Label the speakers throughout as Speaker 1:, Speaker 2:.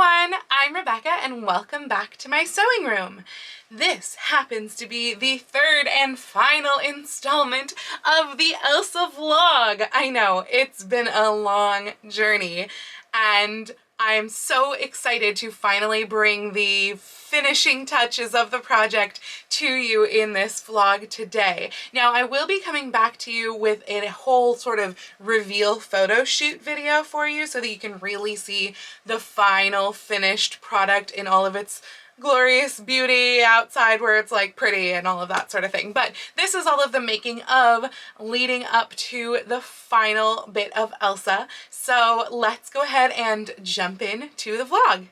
Speaker 1: everyone, I'm Rebecca and welcome back to my sewing room. This happens to be the third and final installment of the Elsa vlog. I know, it's been a long journey and I'm so excited to finally bring the finishing touches of the project to you in this vlog today. Now, I will be coming back to you with a whole sort of reveal photo shoot video for you so that you can really see the final finished product in all of its glorious beauty outside where it's like pretty and all of that sort of thing. But this is all of the making of leading up to the final bit of Elsa. So let's go ahead and jump in to the vlog.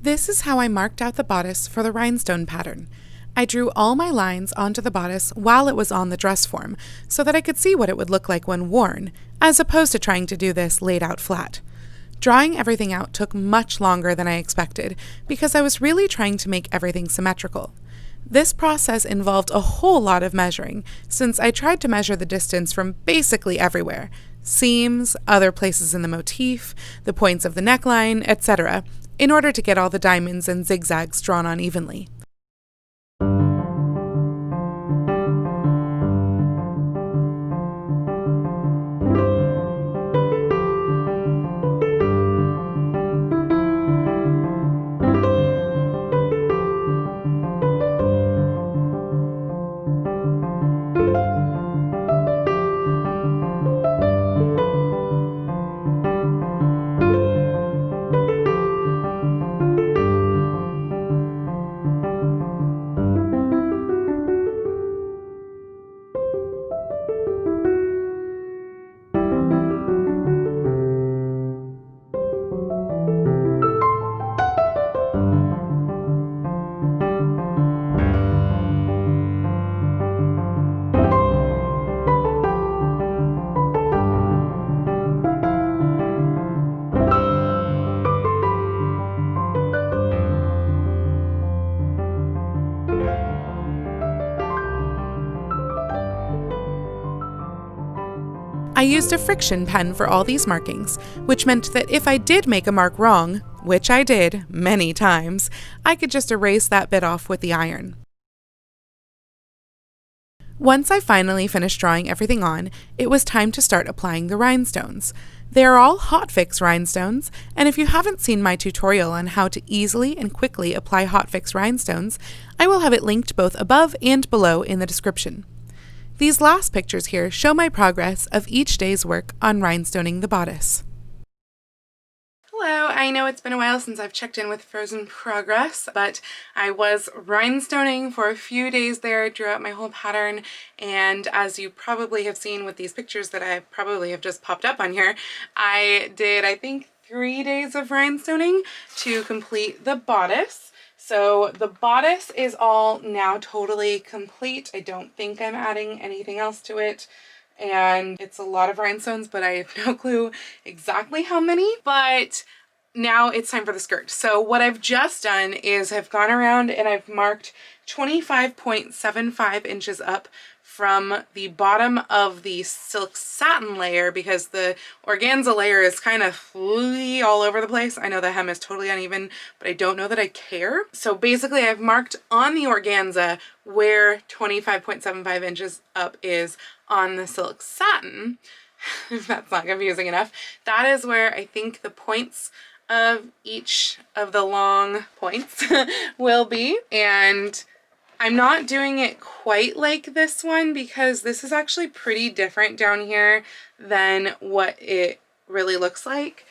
Speaker 1: This is how I marked out the bodice for the rhinestone pattern. I drew all my lines onto the bodice while it was on the dress form so that I could see what it would look like when worn, as opposed to trying to do this laid out flat. Drawing everything out took much longer than I expected because I was really trying to make everything symmetrical. This process involved a whole lot of measuring, since I tried to measure the distance from basically everywhere: seams, other places in the motif, the points of the neckline, etc., in order to get all the diamonds and zigzags drawn on evenly. I used a friction pen for all these markings, which meant that if I did make a mark wrong, which I did many times, I could just erase that bit off with the iron. Once I finally finished drawing everything on, it was time to start applying the rhinestones. They are all hotfix rhinestones, and if you haven't seen my tutorial on how to easily and quickly apply hotfix rhinestones, I will have it linked both above and below in the description. These last pictures here show my progress of each day's work on rhinestoning the bodice. Hello, I know it's been a while since I've checked in with Frozen Progress, but I was rhinestoning for a few days there, drew out my whole pattern, and as you probably have seen with these pictures that I probably have just popped up on here, I did, I think, 3 days of rhinestoning to complete the bodice. So the bodice is all now totally complete. I don't think I'm adding anything else to it. And it's a lot of rhinestones, but I have no clue exactly how many. But now it's time for the skirt. So what I've just done is I've gone around and I've marked 25.75 inches up from the bottom of the silk satin layer, because the organza layer is kind of fluey all over the place. I know the hem is totally uneven, but I don't know that I care. So basically I've marked on the organza where 25.75 inches up is on the silk satin. If that's not confusing enough, that is where I think the points of each of the long points will be. And I'm not doing it quite like this one because this is actually pretty different down here than what it really looks like,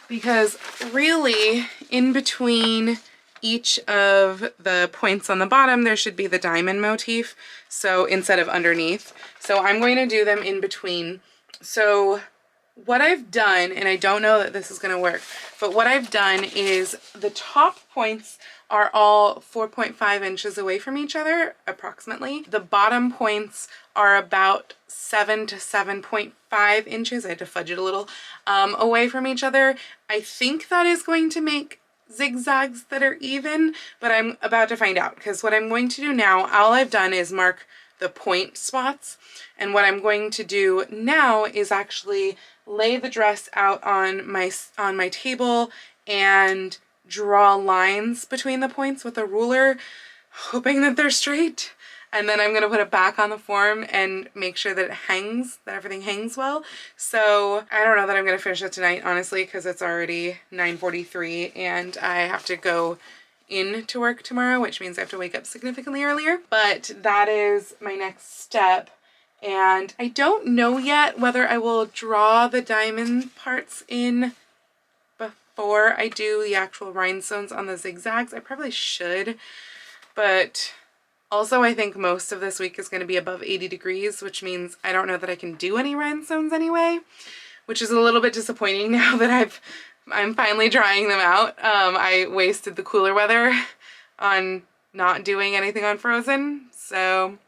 Speaker 1: because really in between each of the points on the bottom there should be the diamond motif, so instead of underneath. So I'm going to do them in between. So what I've done, and I don't know that this is going to work, but what I've done is the top points are all 4.5 inches away from each other, approximately. The bottom points are about 7 to 7.5 inches, I had to fudge it a little, away from each other. I think that is going to make zigzags that are even, but I'm about to find out, because what I'm going to do now, all I've done is mark the point spots, and what I'm going to do now is actually lay the dress out on my table and draw lines between the points with a ruler, hoping that they're straight. And then I'm gonna put it back on the form and make sure that it hangs, that everything hangs well. So I don't know that I'm gonna finish it tonight, honestly, because it's already 9:43 and I have to go into work tomorrow, which means I have to wake up significantly earlier. But that is my next step. And I don't know yet whether I will draw the diamond parts in before I do the actual rhinestones on the zigzags. I probably should, but also I think most of this week is going to be above 80 degrees, which means I don't know that I can do any rhinestones anyway, which is a little bit disappointing now that I'm finally drying them out. I wasted the cooler weather on not doing anything on Frozen, so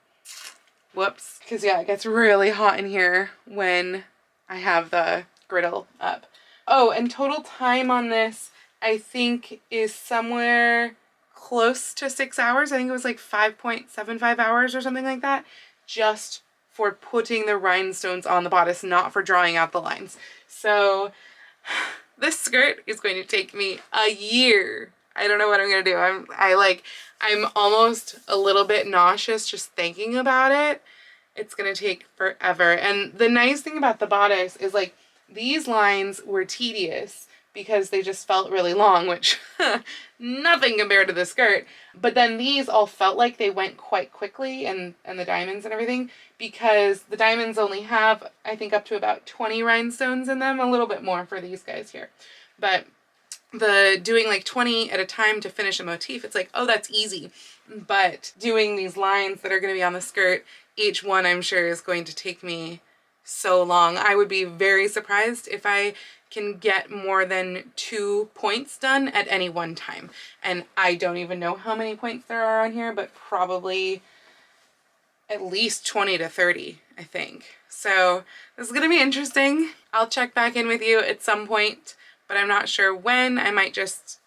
Speaker 1: whoops. Because yeah, it gets really hot in here when I have the griddle up. Oh, and total time on this I think is somewhere close to 6 hours. I think it was like 5.75 hours or something like that, just for putting the rhinestones on the bodice, not for drawing out the lines. So this skirt is going to take me a year. I don't know what I'm gonna do. I'm almost a little bit nauseous just thinking about it. It's gonna take forever. And the nice thing about the bodice is like these lines were tedious because they just felt really long, which nothing compared to the skirt. But then these all felt like they went quite quickly, and the diamonds and everything, because the diamonds only have, I think, up to about 20 rhinestones in them, a little bit more for these guys here. But the doing like 20 at a time to finish a motif, it's like, oh, that's easy. But doing these lines that are going to be on the skirt, each one I'm sure is going to take me so long. I would be very surprised if I can get more than 2 points done at any one time. And I don't even know how many points there are on here, but probably at least 20 to 30, I think. So this is gonna be interesting. I'll check back in with you at some point, but I'm not sure when. I might just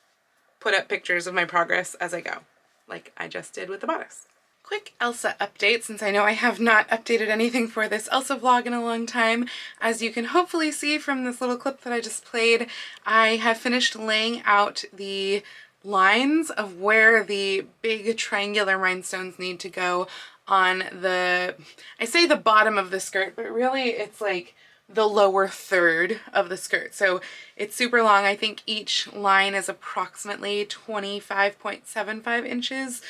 Speaker 1: put up pictures of my progress as I go, like I just did with the bodice. Quick Elsa update, since I know I have not updated anything for this Elsa vlog in a long time. As you can hopefully see from this little clip that I just played, I have finished laying out the lines of where the big triangular rhinestones need to go on the, I say the bottom of the skirt, but really it's like the lower third of the skirt. So it's super long. I think each line is approximately 25.75 inches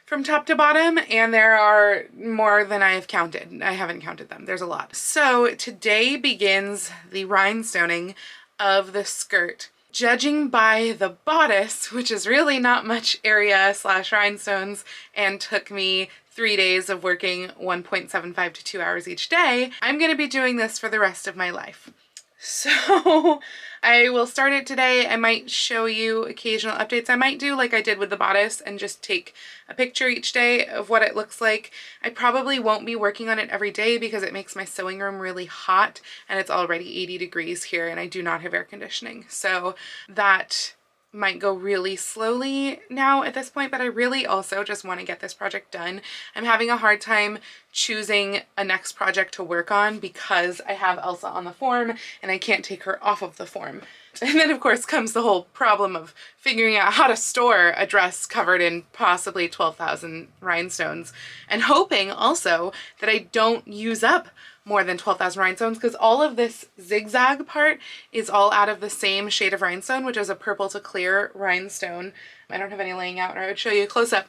Speaker 1: from top to bottom, and there are more than I have counted. I haven't counted them. There's a lot. So today begins the rhinestoning of the skirt. Judging by the bodice, which is really not much area / rhinestones, and took me 3 days of working 1.75 to 2 hours each day, I'm going to be doing this for the rest of my life. So I will start it today. I might show you occasional updates. I might do like I did with the bodice and just take a picture each day of what it looks like. I probably won't be working on it every day because it makes my sewing room really hot, and it's already 80 degrees here and I do not have air conditioning. So that might go really slowly now at this point, but I really also just want to get this project done. I'm having a hard time choosing a next project to work on because I have Elsa on the form and I can't take her off of the form. And then of course comes the whole problem of figuring out how to store a dress covered in possibly 12,000 rhinestones, and hoping also that I don't use up more than 12,000 rhinestones, because all of this zigzag part is all out of the same shade of rhinestone, which is a purple to clear rhinestone. I don't have any laying out, or I would show you a close-up,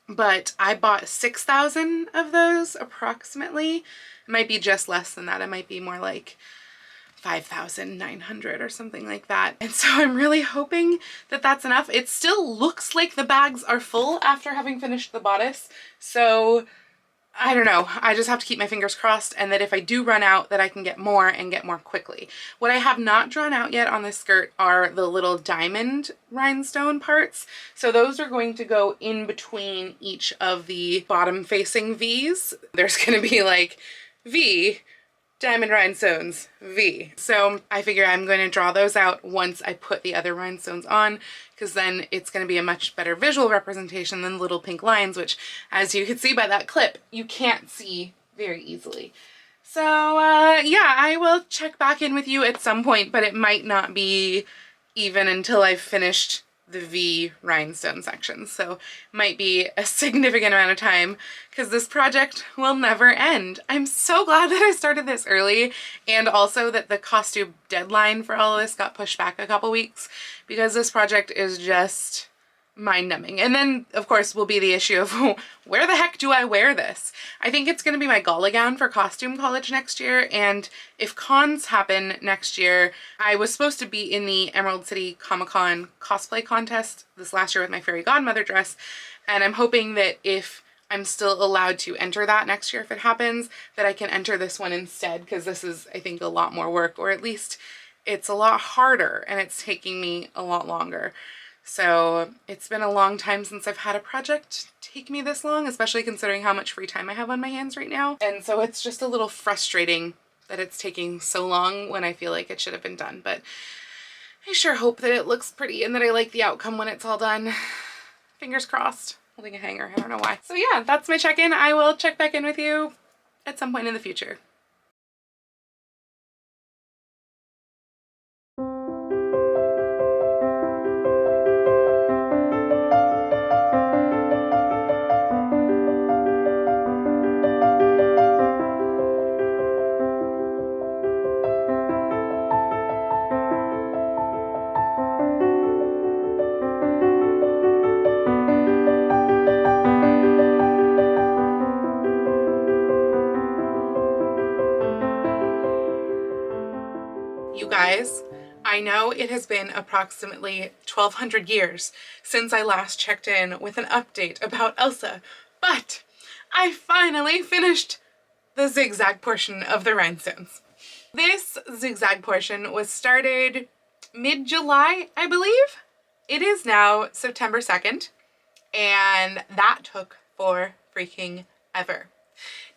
Speaker 1: but I bought 6,000 of those approximately. It might be just less than that. It might be more like 5,900 or something like that. And so I'm really hoping that that's enough. It still looks like the bags are full after having finished the bodice, so I don't know. I just have to keep my fingers crossed, and that if I do run out, that I can get more and get more quickly. What I have not drawn out yet on this skirt are the little diamond rhinestone parts. So those are going to go in between each of the bottom facing V's. There's going to be like V, diamond rhinestones, V. So I figure I'm going to draw those out once I put the other rhinestones on, because then it's going to be a much better visual representation than little pink lines, which, as you can see by that clip, you can't see very easily. So yeah, I will check back in with you at some point, but it might not be even until I've finished the V rhinestone sections. So might be a significant amount of time because this project will never end. I'm so glad that I started this early, and also that the costume deadline for all of this got pushed back a couple weeks, because this project is just mind-numbing. And then of course will be the issue of where the heck do I wear this? I think it's going to be my gala gown for costume college next year, and if cons happen next year, I was supposed to be in the Emerald City Comic-Con cosplay contest this last year with my fairy godmother dress, and I'm hoping that if I'm still allowed to enter that next year, if it happens, that I can enter this one instead, because this is, I think, a lot more work, or at least it's a lot harder and it's taking me a lot longer. So it's been a long time since I've had a project take me this long, especially considering how much free time I have on my hands right now. And so it's just a little frustrating that it's taking so long when I feel like it should have been done. But I sure hope that it looks pretty and that I like the outcome when it's all done. Fingers crossed. Holding a hanger, I don't know why. So yeah, that's my check-in. I will check back in with you at some point in the future. You guys, I know it has been approximately 1200 years since I last checked in with an update about Elsa, but I finally finished the zigzag portion of the rhinestones. This zigzag portion was started mid-July, I believe. It is now September 2nd, and that took for freaking ever.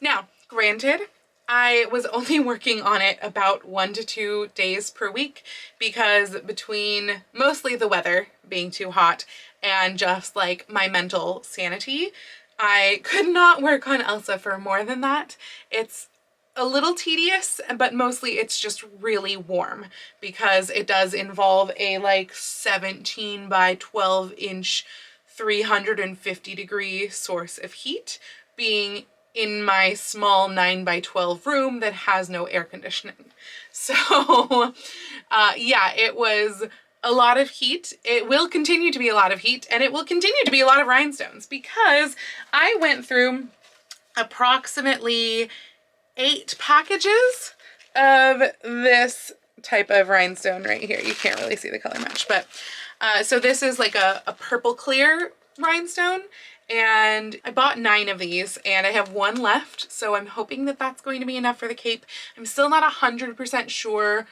Speaker 1: Now, granted, I was only working on it about 1 to 2 days per week, because between mostly the weather being too hot and just like my mental sanity, I could not work on Elsa for more than that. It's a little tedious, but mostly it's just really warm, because it does involve a like 17 by 12 inch 350 degree source of heat being in my small 9 by 12 room that has no air conditioning. So yeah, it was a lot of heat. It will continue to be a lot of heat, and it will continue to be a lot of rhinestones, because I went through approximately 8 packages of this type of rhinestone right here. You can't really see the color match, but so this is like a purple clear rhinestone, and I bought 9 of these and I have 1 left, so I'm hoping that that's going to be enough for the cape. I'm still not 100% sure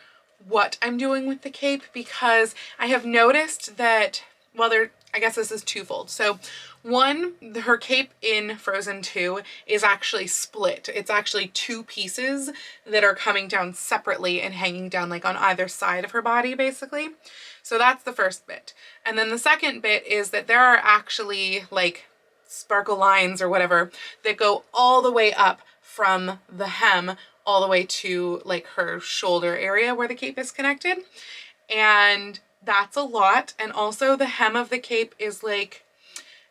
Speaker 1: what I'm doing with the cape, because I have noticed that, well, I guess this is twofold. So one, her cape in Frozen 2 is actually split. It's actually 2 pieces that are coming down separately and hanging down like on either side of her body, basically. So that's the first bit. And then the second bit is that there are actually like sparkle lines or whatever that go all the way up from the hem all the way to like her shoulder area where the cape is connected. And that's a lot. And also the hem of the cape is like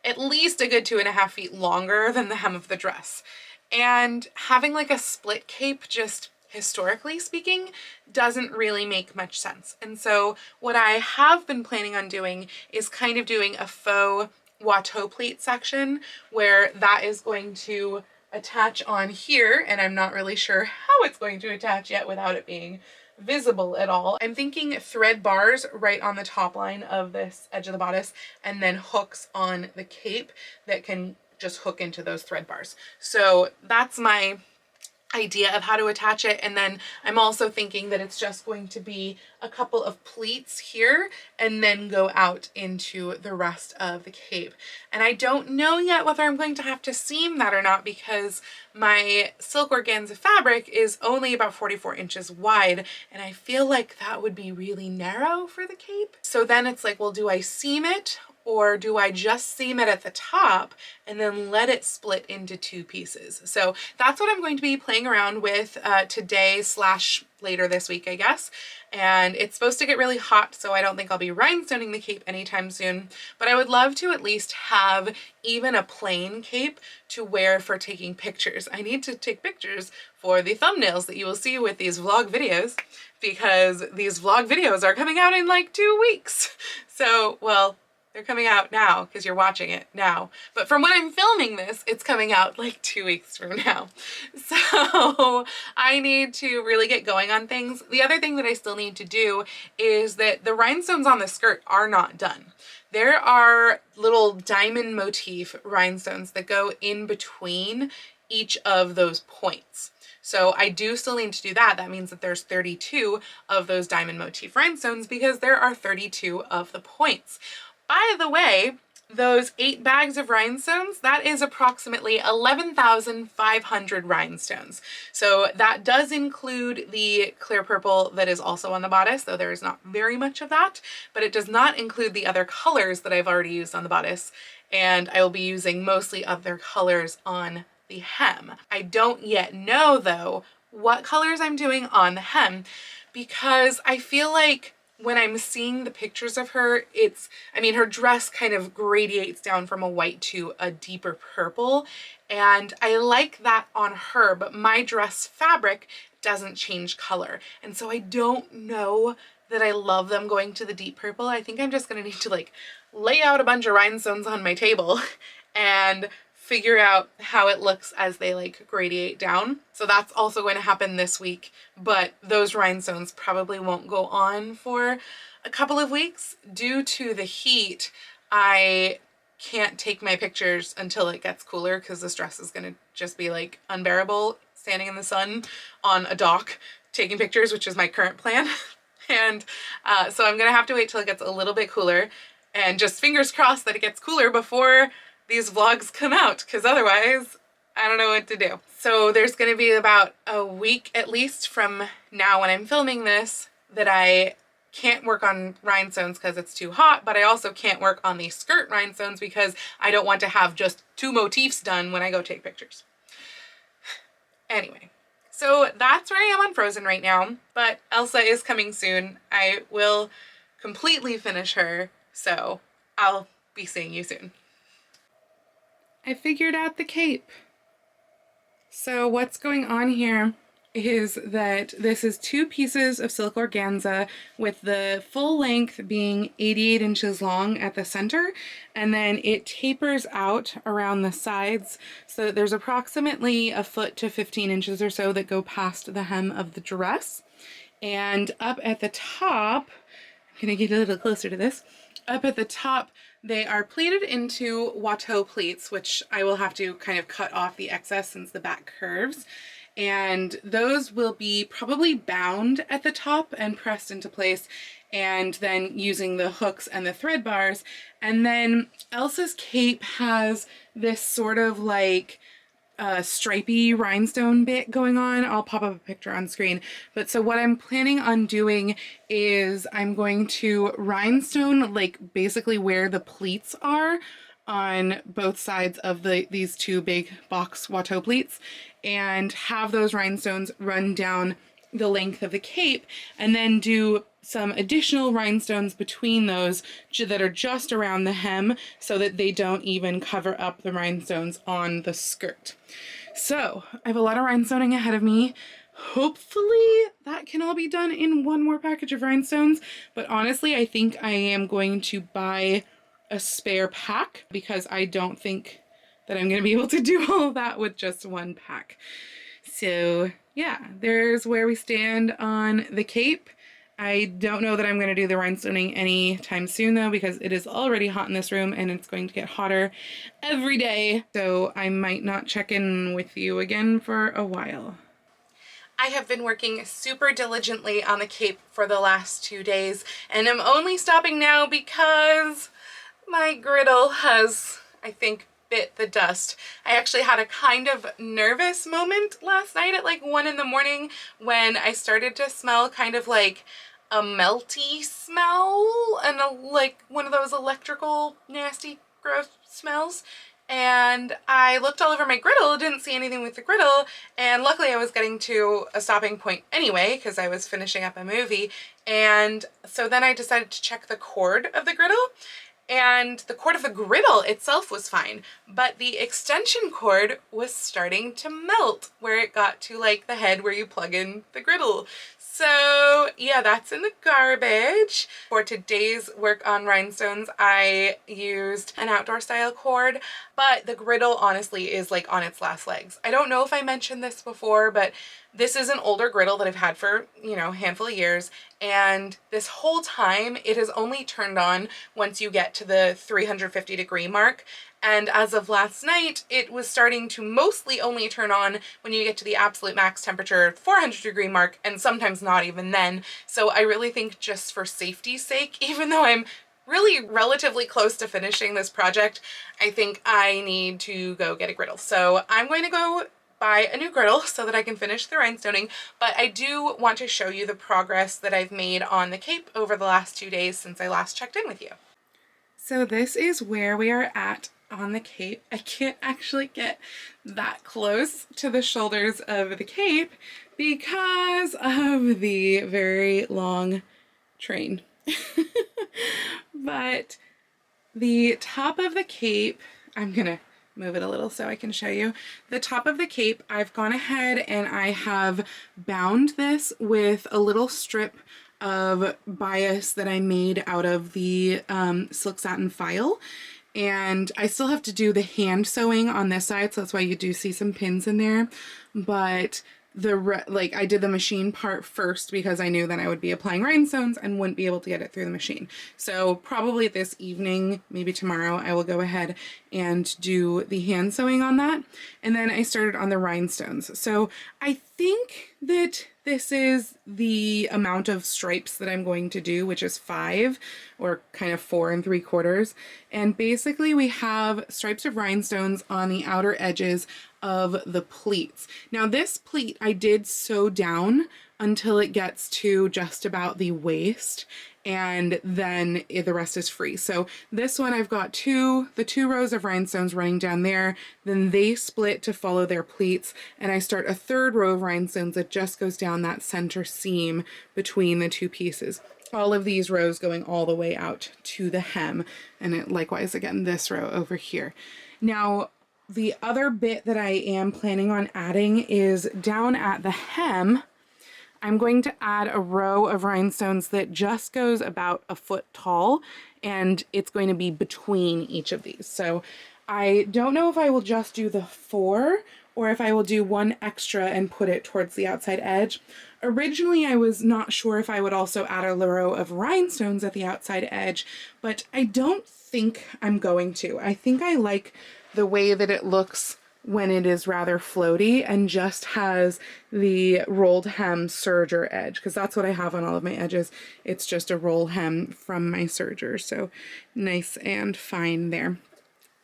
Speaker 1: at least a good 2.5 feet longer than the hem of the dress. And having like a split cape, just historically speaking, doesn't really make much sense. And so what I have been planning on doing is kind of doing a faux Watteau pleat section, where that is going to attach on here, and I'm not really sure how it's going to attach yet without it being visible at all. I'm thinking thread bars right on the top line of this edge of the bodice, and then hooks on the cape that can just hook into those thread bars. So that's my idea of how to attach it. And then I'm also thinking that it's just going to be a couple of pleats here and then go out into the rest of the cape. And I don't know yet whether I'm going to have to seam that or not, because my silk organza fabric is only about 44 inches wide, and I feel like that would be really narrow for the cape. So then it's like, well, do I seam it or do I just seam it at the top and then let it split into two pieces? So that's what I'm going to be playing around with today / later this week, I guess. And it's supposed to get really hot, so I don't think I'll be rhinestoning the cape anytime soon, but I would love to at least have even a plain cape to wear for taking pictures. I need to take pictures for the thumbnails that you will see with these vlog videos, because these vlog videos are coming out in like 2 weeks. So, well, they're coming out now because you're watching it now. But from when I'm filming this, it's coming out like 2 weeks from now. So I need to really get going on things. The other thing that I still need to do is that the rhinestones on the skirt are not done. There are little diamond motif rhinestones that go in between each of those points. So I do still need to do that. That means that there's 32 of those diamond motif rhinestones because there are 32 of the points. By the way, those 8 bags of rhinestones, that is approximately 11,500 rhinestones. So that does include the clear purple that is also on the bodice, though there is not very much of that, but it does not include the other colors that I've already used on the bodice, and I will be using mostly other colors on the hem. I don't yet know, though, what colors I'm doing on the hem, because I feel like when I'm seeing the pictures of her, her dress kind of gradiates down from a white to a deeper purple, and I like that on her, but my dress fabric doesn't change color, and so I don't know that I love them going to the deep purple. I think I'm just gonna need to like lay out a bunch of rhinestones on my table and figure out how it looks as they like gradiate down. So that's also going to happen this week, but those rhinestones probably won't go on for a couple of weeks due to the heat. I can't take my pictures until it gets cooler because this dress is going to just be like unbearable standing in the sun on a dock taking pictures, which is my current plan. And so I'm going to have to wait till it gets a little bit cooler, and just fingers crossed that it gets cooler before these vlogs come out, because otherwise I don't know what to do. So there's going to be about a week at least from now when I'm filming this that I can't work on rhinestones because it's too hot, but I also can't work on the skirt rhinestones because I don't want to have just 2 motifs done when I go take pictures. Anyway, so that's where I am on Frozen right now, but Elsa is coming soon. I will completely finish her, so I'll be seeing you soon. I figured out the cape. So what's going on here is that this is 2 pieces of silk organza with the full length being 88 inches long at the center, and then it tapers out around the sides so that there's approximately a foot to 15 inches or so that go past the hem of the dress. And up at the top, I'm gonna get a little closer to this, up at the top they are pleated into Watteau pleats, which I will have to kind of cut off the excess since the back curves. And those will be probably bound at the top and pressed into place, and then using the hooks and the thread bars. And then Elsa's cape has this sort of like stripy rhinestone bit going on. I'll pop up a picture on screen. But so what I'm planning on doing is I'm going to rhinestone like basically where the pleats are on both sides of these 2 big box Watteau pleats, and have those rhinestones run down the length of the cape, and then do some additional rhinestones between those that are just around the hem so that they don't even cover up the rhinestones on the skirt. So I have a lot of rhinestoning ahead of me. Hopefully that can all be done in one more package of rhinestones, but honestly I think I am going to buy a spare pack because I don't think that I'm going to be able to do all of that with just one pack. So yeah, there's where we stand on the cape. I don't know that I'm going to do the rhinestoning anytime soon though, because it is already hot in this room and it's going to get hotter every day. So I might not check in with you again for a while. I have been working super diligently on the cape for the last 2 days, and I'm only stopping now because my griddle has, I think, bit the dust. I actually had a kind of nervous moment last night at like 1 in the morning when I started to smell kind of like a melty smell and like one of those electrical nasty gross smells. And I looked all over my griddle, didn't see anything with the griddle, and luckily I was getting to a stopping point anyway because I was finishing up a movie. And so then I decided to check the cord of the griddle, and the cord of the griddle itself was fine, but the extension cord was starting to melt where it got to like the head where you plug in the griddle. So yeah, that's in the garbage. For today's work on rhinestones, I used an outdoor style cord, but the griddle honestly is like on its last legs. I don't know if I mentioned this before, but this is an older griddle that I've had for, you know, a handful of years, and this whole time it has only turned on once you get to the 350-degree mark. And as of last night, it was starting to mostly only turn on when you get to the absolute max temperature 400-degree mark, and sometimes not even then. So I really think just for safety's sake, even though I'm really relatively close to finishing this project, I think I need to go get a griddle. So I'm going to go buy a new griddle so that I can finish the rhinestoning, but I do want to show you the progress that I've made on the cape over the last 2 days since I last checked in with you. So this is where we are at on the cape. I can't actually get that close to the shoulders of the cape because of the very long train. But the top of the cape, I'm gonna move it a little so I can show you. The top of the cape, I've gone ahead and I have bound this with a little strip of bias that I made out of the silk satin file. And I still have to do the hand sewing on this side, so that's why you do see some pins in there. But I did the machine part first because I knew that I would be applying rhinestones and wouldn't be able to get it through the machine. So probably this evening, maybe tomorrow, I will go ahead and do the hand sewing on that. And then I started on the rhinestones. So I think that this is the amount of stripes that I'm going to do, which is 5 or kind of 4 3/4. And basically we have stripes of rhinestones on the outer edges of the pleats. Now this pleat I did sew down until it gets to just about the waist, and then the rest is free. So this one I've got the two rows of rhinestones running down there, then they split to follow their pleats, and I start a 3rd row of rhinestones that just goes down that center seam between the 2 pieces. All of these rows going all the way out to the hem, and likewise again this row over here. Now the other bit that I am planning on adding is down at the hem. I'm going to add a row of rhinestones that just goes about a foot tall, and it's going to be between each of these. So I don't know if I will just do the 4 or if I will do 1 extra and put it towards the outside edge. Originally, I was not sure if I would also add a row of rhinestones at the outside edge, but I don't think I'm going to. I think I like the way that it looks when it is rather floaty and just has the rolled hem serger edge, because that's what I have on all of my edges. It's just a roll hem from my serger, so nice and fine there.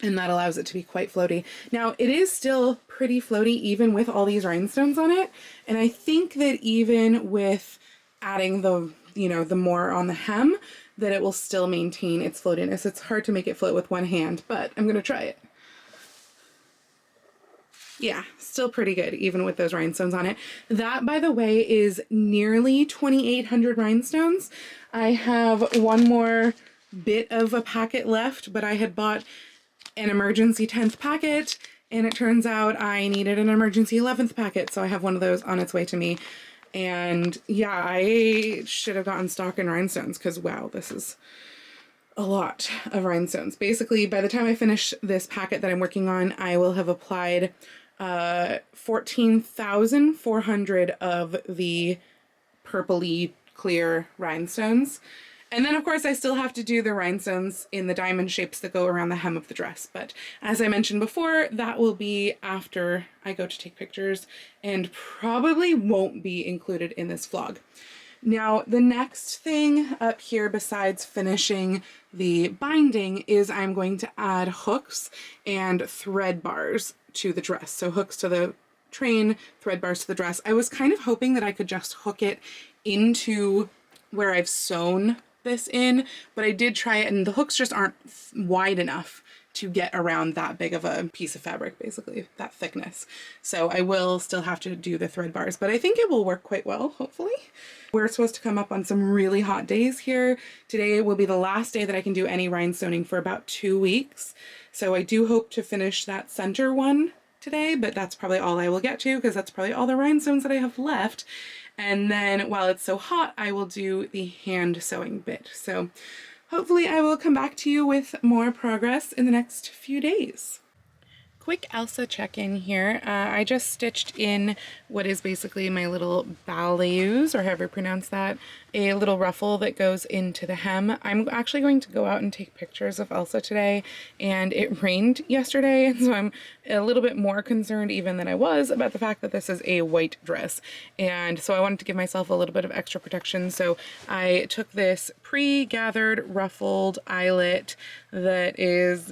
Speaker 1: And that allows it to be quite floaty. Now it is still pretty floaty even with all these rhinestones on it, and I think that even with adding the, you know, the more on the hem, that it will still maintain its floatiness. It's hard to make it float with one hand, but I'm gonna try it. Yeah, still pretty good, even with those rhinestones on it. That, by the way, is nearly 2,800 rhinestones. I have one more bit of a packet left, but I had bought an emergency 10th packet, and it turns out I needed an emergency 11th packet, so I have one of those on its way to me. And yeah, I should have gotten stock in rhinestones, because wow, this is a lot of rhinestones. Basically, by the time I finish this packet that I'm working on, I will have applied 14,400 of the purpley clear rhinestones. And then of course I still have to do the rhinestones in the diamond shapes that go around the hem of the dress. But as I mentioned before, that will be after I go to take pictures and probably won't be included in this vlog. Now, the next thing up here besides finishing the binding is I'm going to add hooks and thread bars to the dress. So hooks to the train, thread bars to the dress. I was kind of hoping that I could just hook it into where I've sewn this in, but I did try it and the hooks just aren't wide enough to get around that big of a piece of fabric, basically, that thickness. So I will still have to do the thread bars, but I think it will work quite well, hopefully. We're supposed to come up on some really hot days here. Today will be the last day that I can do any rhinestoning for about 2 weeks. So I do hope to finish that center one today, but that's probably all I will get to because that's probably all the rhinestones that I have left. And then while it's so hot, I will do the hand sewing bit. So hopefully I will come back to you with more progress in the next few days. Quick Elsa check-in here. I just stitched in what is basically my little balaise, or however you pronounce that, a little ruffle that goes into the hem. I'm actually going to go out and take pictures of Elsa today, and it rained yesterday, and so I'm a little bit more concerned even than I was about the fact that this is a white dress. And so I wanted to give myself a little bit of extra protection, so I took this pre-gathered ruffled eyelet that is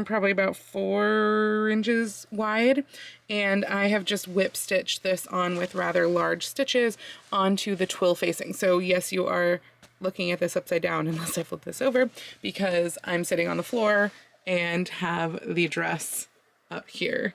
Speaker 1: probably about 4 inches wide, and I have just whip stitched this on with rather large stitches onto the twill facing. So yes, you are looking at this upside down unless I flip this over, because I'm sitting on the floor and have the dress up here,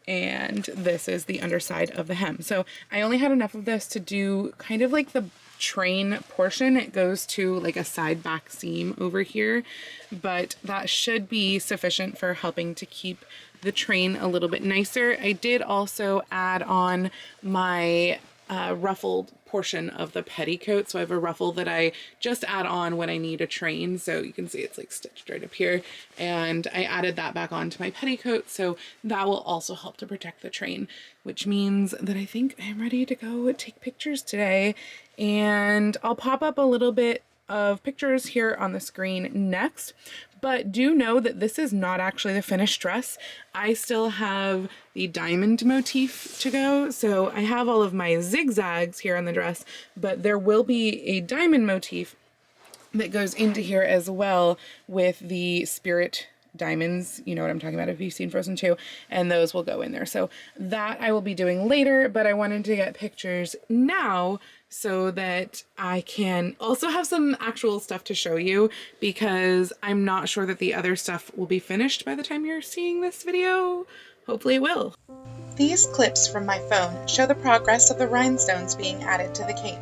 Speaker 1: and this is the underside of the hem. So I only had enough of this to do kind of like the train portion. It goes to like a side back seam over here, but that should be sufficient for helping to keep the train a little bit nicer. I did also add on my ruffled portion of the petticoat. So I have a ruffle that I just add on when I need a train. So you can see it's like stitched right up here, and I added that back onto my petticoat. So that will also help to protect the train, which means that I think I'm ready to go take pictures today. And I'll pop up a little bit of pictures here on the screen next, but do know that this is not actually the finished dress. I still have the diamond motif to go. So I have all of my zigzags here on the dress, but there will be a diamond motif that goes into here as well with the spirit diamonds. You know what I'm talking about if you've seen Frozen 2, and those will go in there. So that I will be doing later, but I wanted to get pictures now so that I can also have some actual stuff to show you, because I'm not sure that the other stuff will be finished by the time you're seeing this video. Hopefully it will. These clips from my phone show the progress of the rhinestones being added to the cape.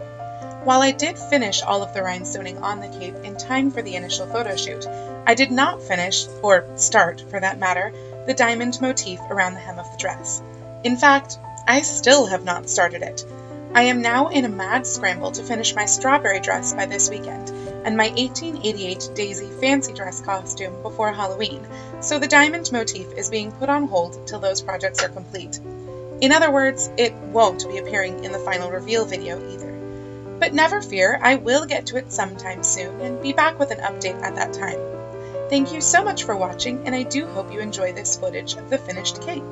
Speaker 1: While I did finish all of the rhinestoning on the cape in time for the initial photo shoot, I did not finish, or start for that matter, the diamond motif around the hem of the dress. In fact, I still have not started it. I am now in a mad scramble to finish my strawberry dress by this weekend, and my 1888 Daisy fancy dress costume before Halloween, so the diamond motif is being put on hold till those projects are complete. In other words, it won't be appearing in the final reveal video either. But never fear, I will get to it sometime soon and be back with an update at that time. Thank you so much for watching, and I do hope you enjoy this footage of the finished cape.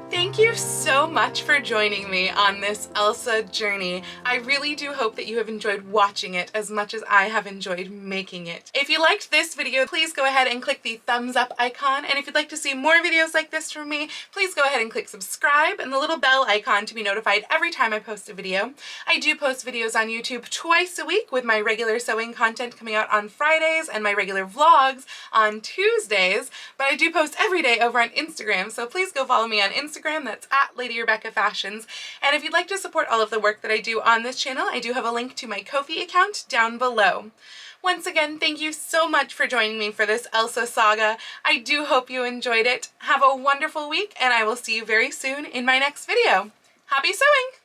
Speaker 1: Thank you so much for joining me on this Elsa journey. I really do hope that you have enjoyed watching it as much as I have enjoyed making it. If you liked this video, please go ahead and click the thumbs up icon. And if you'd like to see more videos like this from me, please go ahead and click subscribe and the little bell icon to be notified every time I post a video. I do post videos on YouTube twice a week, with my regular sewing content coming out on Fridays and my regular vlogs on Tuesdays, but I do post every day over on Instagram, so please go follow me on Instagram. That's at Lady Rebecca Fashions. And if you'd like to support all of the work that I do on this channel, I do have a link to my Ko-fi account down below. Once again, thank you so much for joining me for this Elsa saga. I do hope you enjoyed it. Have a wonderful week, and I will see you very soon in my next video. Happy sewing!